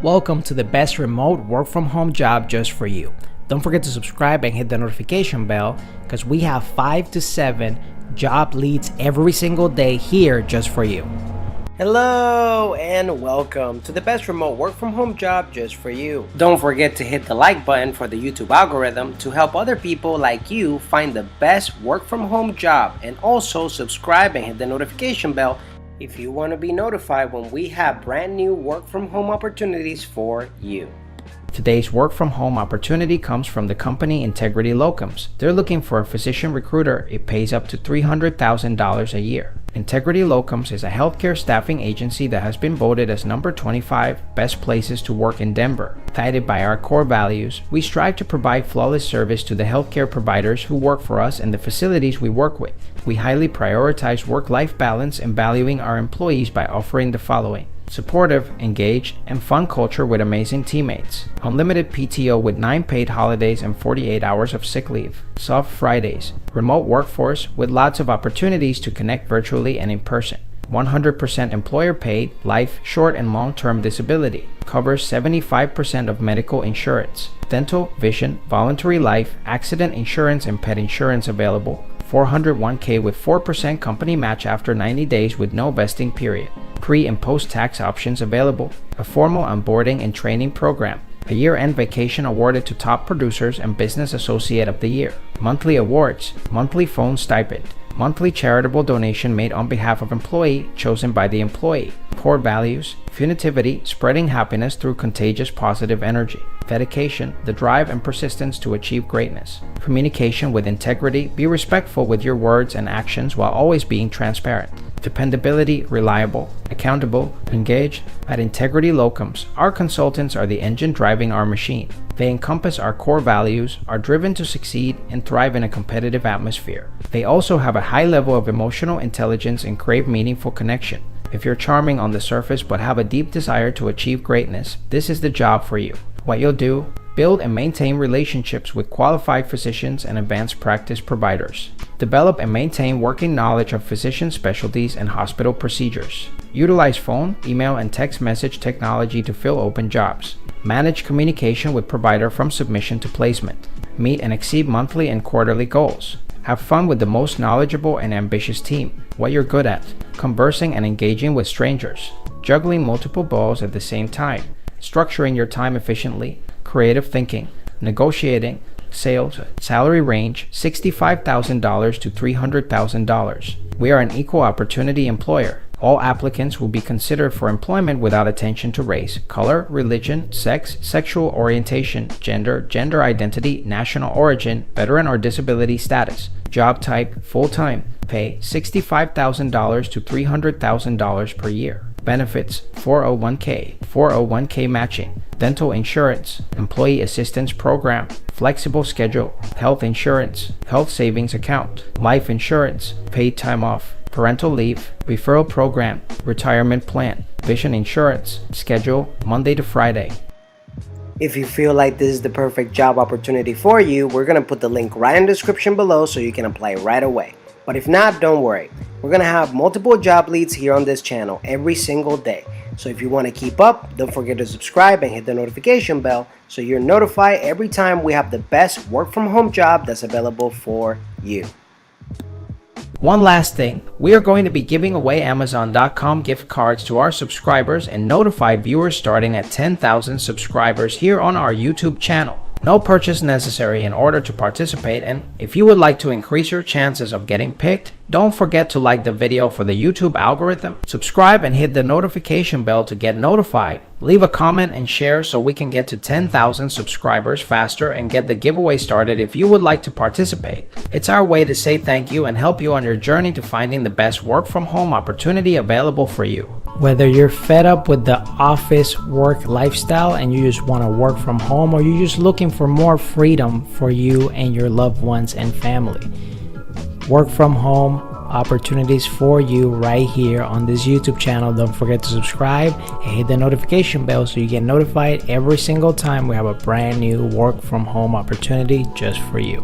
Welcome to the best remote work from home job just for you. Don't forget to subscribe and hit the notification bell because we have 5 to 7 job leads every single day here just for you. Hello and welcome to the best remote work from home job just for you. Don't forget to hit the like button for the YouTube algorithm to help other people like you find the best work from home job, and also subscribe and hit the notification bell if you want to be notified when we have brand new work from home opportunities for you. Today's work from home opportunity comes from the company Integrity Locums. They're looking for a physician recruiter. It pays up to $300,000 a year. Integrity Locums is a healthcare staffing agency that has been voted as number 25 best places to work in Denver. Guided by our core values, we strive to provide flawless service to the healthcare providers who work for us and the facilities we work with. We highly prioritize work-life balance and valuing our employees by offering the following: supportive, engaged, and fun culture with amazing teammates. Unlimited PTO with 9 paid holidays and 48 hours of sick leave. Soft Fridays. Remote workforce with lots of opportunities to connect virtually and in person. 100% employer paid, life, short, and long-term disability. Covers 75% of medical insurance. Dental, vision, voluntary life, accident insurance, and pet insurance available. 401k with 4% company match after 90 days with no vesting period. Pre and post-tax options available. A formal onboarding and training program. A year-end vacation awarded to top producers and Business Associate of the Year. Monthly awards. Monthly phone stipend. Monthly charitable donation made on behalf of employee chosen by the employee. Core values: funitivity, spreading happiness through contagious positive energy. Dedication, the drive and persistence to achieve greatness. Communication with integrity, be respectful with your words and actions while always being transparent. Dependability, reliable, accountable, engaged. At Integrity Locums, our consultants are the engine driving our machine. They encompass our core values, are driven to succeed, and thrive in a competitive atmosphere. They also have a high level of emotional intelligence and crave meaningful connection. If you're charming on the surface but have a deep desire to achieve greatness, this is the job for you. What you'll do: build and maintain relationships with qualified physicians and advanced practice providers. Develop and maintain working knowledge of physician specialties and hospital procedures. Utilize phone, email, and text message technology to fill open jobs. Manage communication with provider from submission to placement. Meet and exceed monthly and quarterly goals. Have fun with the most knowledgeable and ambitious team. What you're good at: conversing and engaging with strangers. Juggling multiple balls at the same time. Structuring your time efficiently. Creative thinking. Negotiating. Sales. Salary range $65,000 to $300,000. We are an equal opportunity employer. All applicants will be considered for employment without attention to race, color, religion, sex, sexual orientation, gender identity, national origin, veteran or disability status. Job type: full-time. Pay $65,000 to $300,000 per year. Benefits: 401k matching, dental insurance, employee assistance program, flexible schedule, health insurance, health savings account, life insurance, paid time off, parental leave, referral program, retirement plan, vision insurance. Schedule Monday to Friday. If you feel like this is the perfect job opportunity for you, we're going to put the link right in the description below so you can apply right away. But if not, don't worry. We're going to have multiple job leads here on this channel every single day. So if you want to keep up, don't forget to subscribe and hit the notification bell so you're notified every time we have the best work from home job that's available for you. One last thing, we are going to be giving away Amazon.com gift cards to our subscribers and notified viewers starting at 10,000 subscribers here on our YouTube channel. No purchase necessary in order to participate, and if you would like to increase your chances of getting picked, don't forget to like the video for the YouTube algorithm, subscribe and hit the notification bell to get notified. Leave a comment and share so we can get to 10,000 subscribers faster and get the giveaway started if you would like to participate. It's our way to say thank you and help you on your journey to finding the best work from home opportunity available for you. Whether you're fed up with the office work lifestyle and you just want to work from home, or you're just looking for more freedom for you and your loved ones and family, work from home opportunities for you right here on this YouTube channel. Don't forget to subscribe and hit the notification bell so you get notified every single time we have a brand new work from home opportunity just for you.